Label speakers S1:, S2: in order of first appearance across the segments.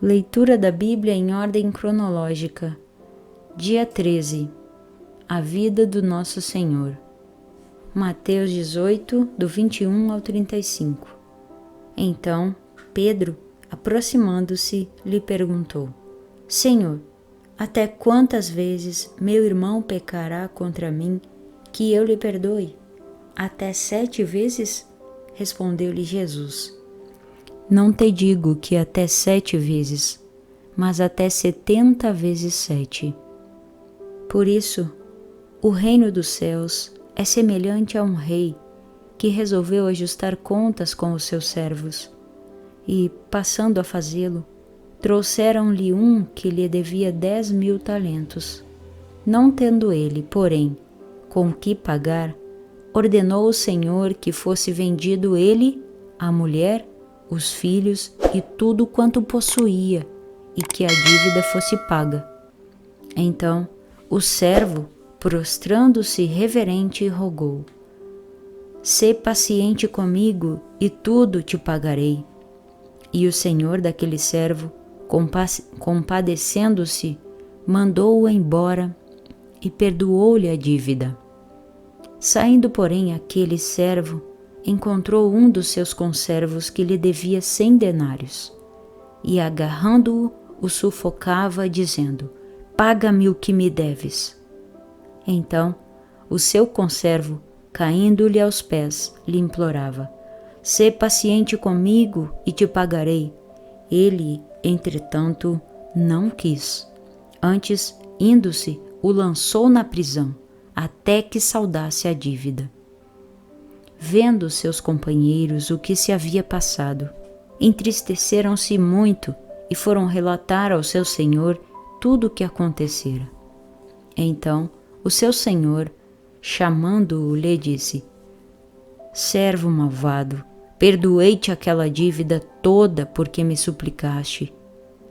S1: Leitura da Bíblia em ordem cronológica. Dia 13. A vida do Nosso Senhor. Mateus 18, do 21 ao 35. Então, Pedro, aproximando-se, lhe perguntou: Senhor, até quantas vezes meu irmão pecará contra mim, que eu lhe perdoe? Até 7 vezes? Respondeu-lhe Jesus: Não te digo que até 7 vezes, mas até 70 vezes 7. Por isso, o reino dos céus é semelhante a um rei que resolveu ajustar contas com os seus servos. E, passando a fazê-lo, trouxeram-lhe um que lhe devia 10.000 talentos. Não tendo ele, porém, com que pagar, ordenou o Senhor que fosse vendido ele, a mulher, os filhos e tudo quanto possuía, e que a dívida fosse paga. Então, o servo, prostrando-se reverente, rogou: Sê paciente comigo e tudo te pagarei. E o senhor daquele servo, compadecendo-se, mandou-o embora e perdoou-lhe a dívida. Saindo, porém, aquele servo, encontrou um dos seus conservos que lhe devia 100 denários, e agarrando-o, o sufocava, dizendo: Paga-me o que me deves. Então, o seu conservo, caindo-lhe aos pés, lhe implorava: Sê paciente comigo e te pagarei. Ele, entretanto, não quis. Antes, indo-se, o lançou na prisão, até que saldasse a dívida. Vendo seus companheiros o que se havia passado, entristeceram-se muito e foram relatar ao seu senhor tudo o que acontecera. Então, o seu senhor, chamando-o, lhe disse: Servo malvado, perdoei-te aquela dívida toda porque me suplicaste.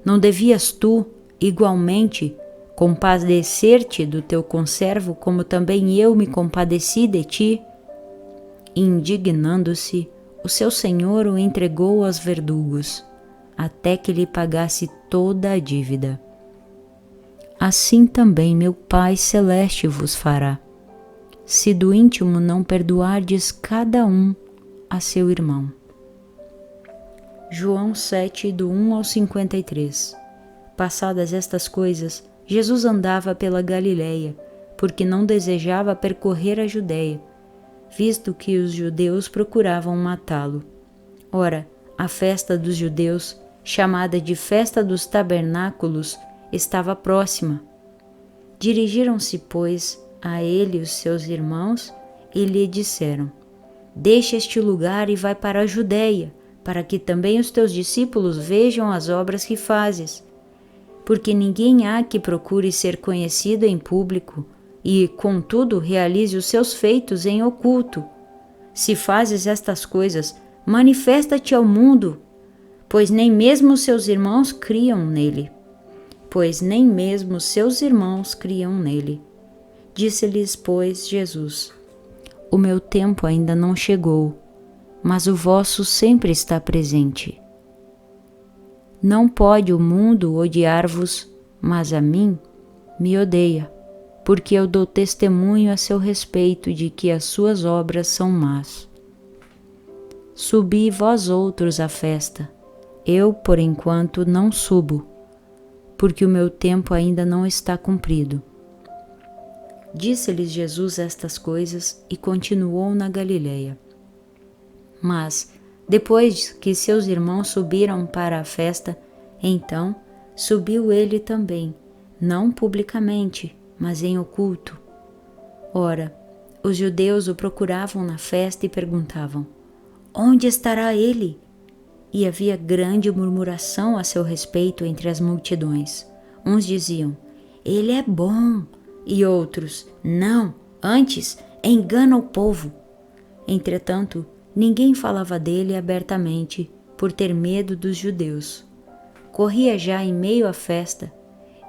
S1: Não devias tu, igualmente, compadecer-te do teu conservo, como também eu me compadeci de ti? Indignando-se, o seu senhor o entregou aos verdugos, até que lhe pagasse toda a dívida. Assim também meu Pai Celeste vos fará, se do íntimo não perdoardes cada um a seu irmão. João 7, do 1 ao 53. Passadas estas coisas, Jesus andava pela Galileia, porque não desejava percorrer a Judeia, visto que os judeus procuravam matá-lo. Ora, a festa dos judeus, chamada de Festa dos Tabernáculos, estava próxima. Dirigiram-se, pois, a ele os seus irmãos e lhe disseram: Deixa este lugar e vai para a Judeia, para que também os teus discípulos vejam as obras que fazes. Porque ninguém há que procure ser conhecido em público e, contudo, realize os seus feitos em oculto. Se fazes estas coisas, manifesta-te ao mundo, pois nem mesmo seus irmãos criam nele. Disse-lhes, pois, Jesus: O meu tempo ainda não chegou, mas o vosso sempre está presente. Não pode o mundo odiar-vos, mas a mim me odeia, porque eu dou testemunho a seu respeito de que as suas obras são más. Subi vós outros à festa, eu, por enquanto, não subo, porque o meu tempo ainda não está cumprido. Disse-lhes Jesus estas coisas e continuou na Galileia. Mas, depois que seus irmãos subiram para a festa, então subiu ele também, não publicamente, mas em oculto. Ora, os judeus o procuravam na festa e perguntavam: Onde estará ele? E havia grande murmuração a seu respeito entre as multidões. Uns diziam: Ele é bom, e outros: Não, antes engana o povo. Entretanto, ninguém falava dele abertamente, por ter medo dos judeus. Corria já em meio à festa,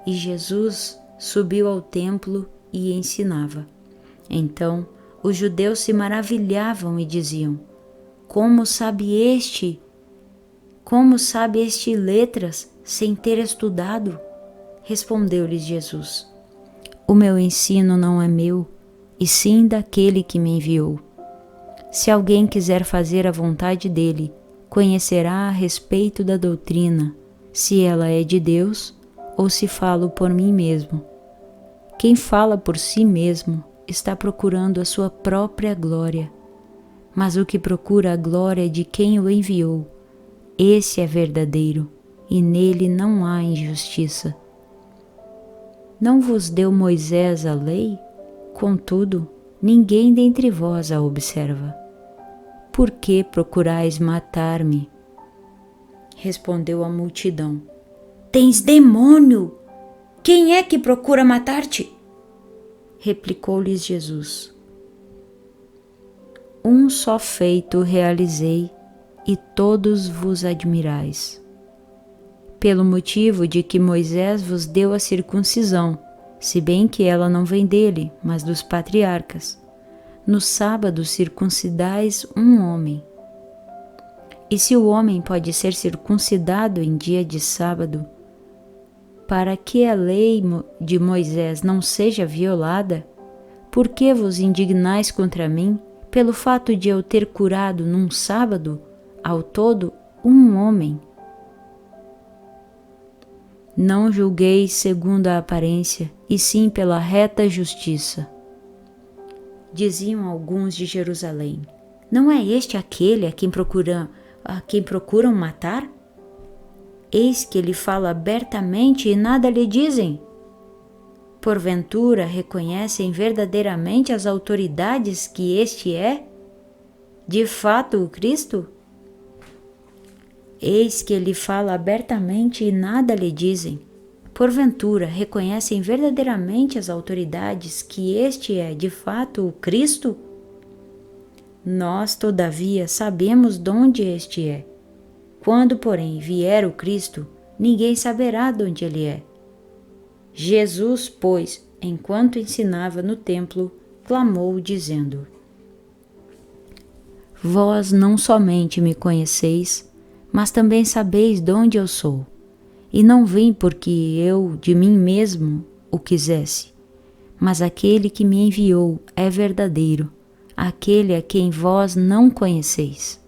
S1: e Jesus subiu ao templo e ensinava. Então os judeus se maravilhavam e diziam: Como Como sabe este letras sem ter estudado? Respondeu-lhes Jesus: O meu ensino não é meu, e sim daquele que me enviou. Se alguém quiser fazer a vontade dele, conhecerá a respeito da doutrina, se ela é de Deus ou se falo por mim mesmo. Quem fala por si mesmo está procurando a sua própria glória, mas o que procura a glória de quem o enviou, esse é verdadeiro, e nele não há injustiça. Não vos deu Moisés a lei? Contudo, ninguém dentre vós a observa. Por que procurais matar-me? Respondeu a multidão: Tens demônio! Quem é que procura matar-te? Replicou-lhes Jesus: Um só feito realizei, e todos vos admirais. Pelo motivo de que Moisés vos deu a circuncisão, se bem que ela não vem dele, mas dos patriarcas. No sábado circuncidais um homem. E se o homem pode ser circuncidado em dia de sábado, para que a lei de Moisés não seja violada, por que vos indignais contra mim pelo fato de eu ter curado num sábado, ao todo, um homem? Não julgueis segundo a aparência, e sim pela reta justiça. Diziam alguns de Jerusalém: Não é este aquele a quem procuram matar? Eis que ele fala abertamente e nada lhe dizem. Porventura reconhecem verdadeiramente as autoridades que este é, de fato, o Cristo? Eis que ele fala abertamente e nada lhe dizem. Porventura reconhecem verdadeiramente as autoridades que este é, de fato, o Cristo? Nós, todavia, sabemos de onde este é. Quando, porém, vier o Cristo, ninguém saberá de onde ele é. Jesus, pois, enquanto ensinava no templo, clamou, dizendo: Vós não somente me conheceis, mas também sabeis de onde eu sou. E não vim porque eu de mim mesmo o quisesse, mas aquele que me enviou é verdadeiro, aquele a quem vós não conheceis.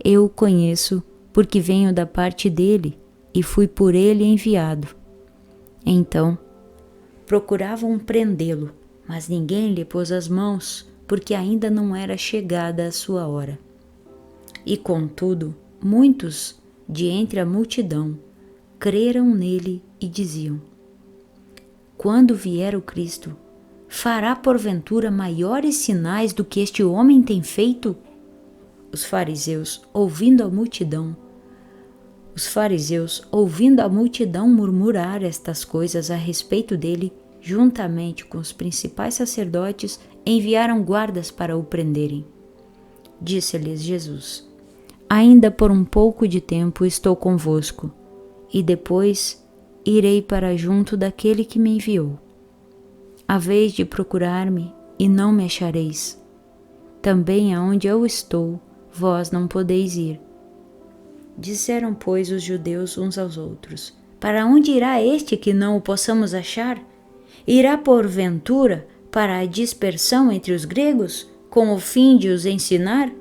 S1: Eu o conheço porque venho da parte dele e fui por ele enviado. Então, procuravam prendê-lo, mas ninguém lhe pôs as mãos, porque ainda não era chegada a sua hora. E contudo, muitos de entre a multidão creram nele e diziam: Quando vier o Cristo, fará porventura maiores sinais do que este homem tem feito? Os fariseus, ouvindo a multidão murmurar estas coisas a respeito dele, juntamente com os principais sacerdotes, enviaram guardas para o prenderem. Disse-lhes Jesus: Ainda por um pouco de tempo estou convosco, e depois irei para junto daquele que me enviou. Haveis de procurar-me e não me achareis. Também aonde eu estou, vós não podeis ir. Disseram, pois, os judeus uns aos outros: Para onde irá este que não o possamos achar? Irá porventura para a dispersão entre os gregos, com o fim de os ensinar?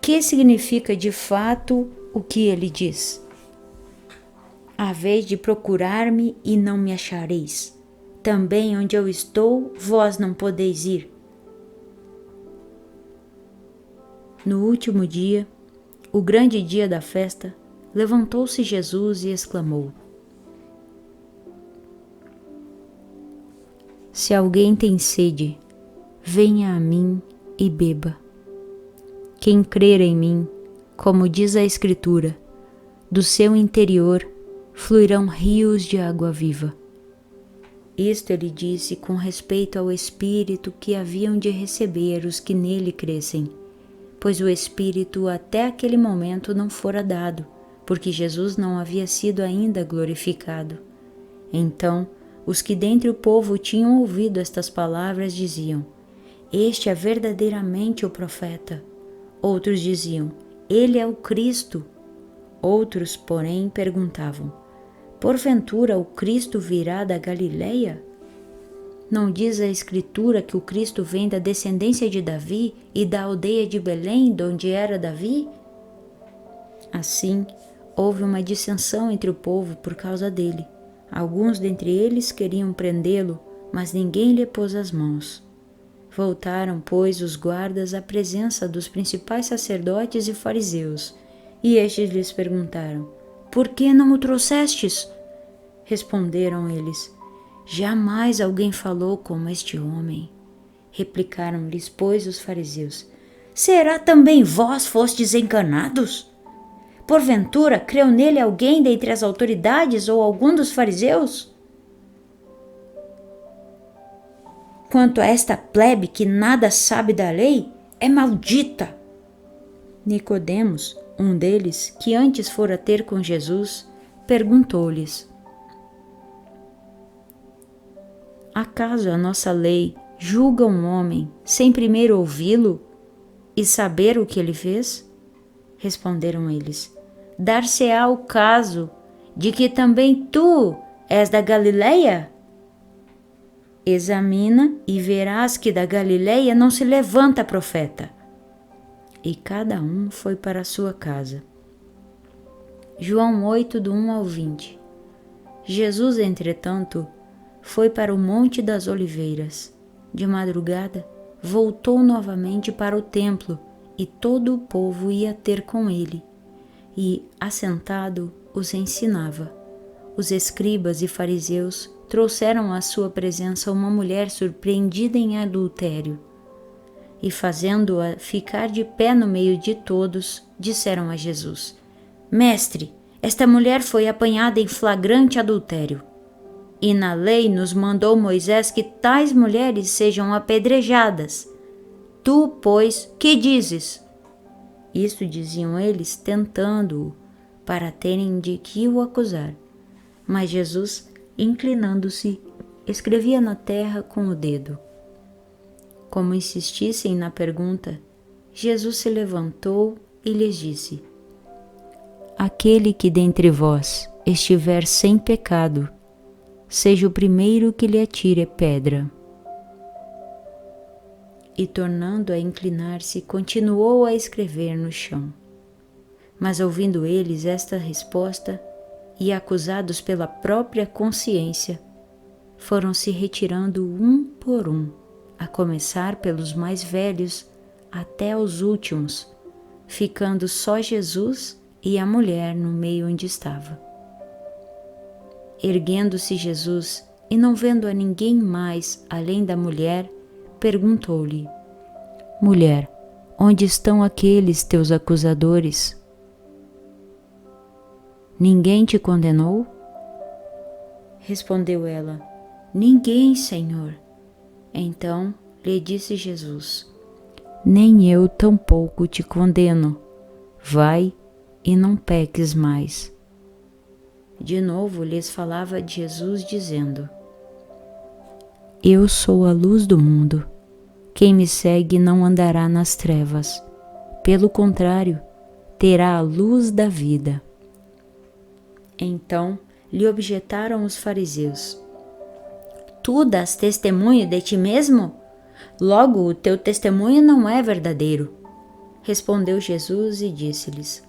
S1: Que significa de fato o que ele diz? Haveis de procurar-me e não me achareis. Também onde eu estou, vós não podeis ir. No último dia, o grande dia da festa, levantou-se Jesus e exclamou: Se alguém tem sede, venha a mim e beba. Quem crer em mim, como diz a Escritura, do seu interior fluirão rios de água viva. Isto ele disse com respeito ao Espírito que haviam de receber os que nele crescem, pois o Espírito até aquele momento não fora dado, porque Jesus não havia sido ainda glorificado. Então, os que dentre o povo tinham ouvido estas palavras diziam: Este é verdadeiramente o profeta. Outros diziam: ele é o Cristo. Outros, porém, perguntavam: porventura o Cristo virá da Galileia? Não diz a Escritura que o Cristo vem da descendência de Davi e da aldeia de Belém, de onde era Davi? Assim, houve uma dissensão entre o povo por causa dele. Alguns dentre eles queriam prendê-lo, mas ninguém lhe pôs as mãos. Voltaram, pois, os guardas à presença dos principais sacerdotes e fariseus, e estes lhes perguntaram: por que não o trouxestes? Responderam eles: jamais alguém falou como este homem. Replicaram-lhes, pois, os fariseus: será também vós fostes enganados? Porventura, creu nele alguém dentre as autoridades ou algum dos fariseus? Quanto a esta plebe que nada sabe da lei, é maldita. Nicodemos, um deles, que antes fora ter com Jesus, perguntou-lhes: acaso a nossa lei julga um homem sem primeiro ouvi-lo e saber o que ele fez? Responderam eles: dar-se-á o caso de que também tu és da Galileia? Examina e verás que da Galileia não se levanta profeta. E cada um foi para a sua casa. João 8, do 1 ao 20. Jesus, entretanto, foi para o Monte das Oliveiras. De madrugada, voltou novamente para o templo, e todo o povo ia ter com ele. E, assentado, os ensinava. Os escribas e fariseus trouxeram à sua presença uma mulher surpreendida em adultério. E, fazendo-a ficar de pé no meio de todos, disseram a Jesus: mestre, esta mulher foi apanhada em flagrante adultério. E na lei nos mandou Moisés que tais mulheres sejam apedrejadas. Tu, pois, que dizes? Isto diziam eles, tentando-o, para terem de que o acusar. Mas Jesus, inclinando-se, escrevia na terra com o dedo. Como insistissem na pergunta, Jesus se levantou e lhes disse: aquele que dentre vós estiver sem pecado, seja o primeiro que lhe atire pedra. E, tornando a inclinar-se, continuou a escrever no chão. Mas, ouvindo eles esta resposta, e acusados pela própria consciência, foram se retirando um por um, a começar pelos mais velhos até os últimos, ficando só Jesus e a mulher no meio onde estava. Erguendo-se Jesus, e não vendo a ninguém mais além da mulher, perguntou-lhe: mulher, onde estão aqueles teus acusadores? Ninguém te condenou? Respondeu ela: ninguém, Senhor. Então lhe disse Jesus: nem eu tampouco te condeno. Vai e não peques mais. De novo lhes falava de Jesus, dizendo: eu sou a luz do mundo. Quem me segue não andará nas trevas. Pelo contrário, terá a luz da vida. Então lhe objetaram os fariseus: tu dás testemunho de ti mesmo? Logo, o teu testemunho não é verdadeiro. Respondeu Jesus e disse-lhes: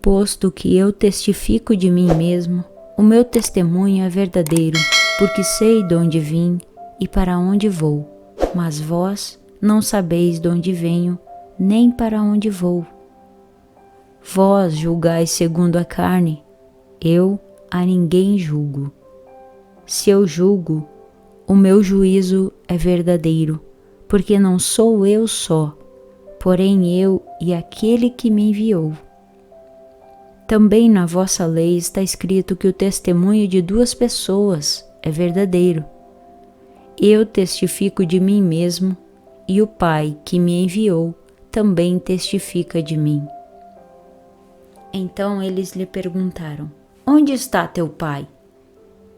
S1: posto que eu testifico de mim mesmo, o meu testemunho é verdadeiro, porque sei de onde vim e para onde vou, mas vós não sabeis de onde venho, nem para onde vou. Vós julgais segundo a carne, eu a ninguém julgo. Se eu julgo, o meu juízo é verdadeiro, porque não sou eu só, porém eu e aquele que me enviou. Também na vossa lei está escrito que o testemunho de duas pessoas é verdadeiro. Eu testifico de mim mesmo, e o Pai que me enviou também testifica de mim. Então eles lhe perguntaram: onde está teu Pai?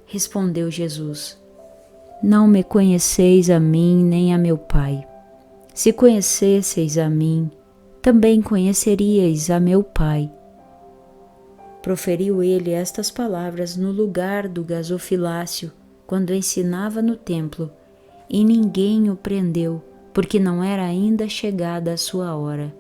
S1: Respondeu Jesus: não me conheceis a mim nem a meu Pai. Se conhecesseis a mim, também conheceríeis a meu Pai. Proferiu ele estas palavras no lugar do gasofilácio, quando ensinava no templo, e ninguém o prendeu, porque não era ainda chegada a sua hora.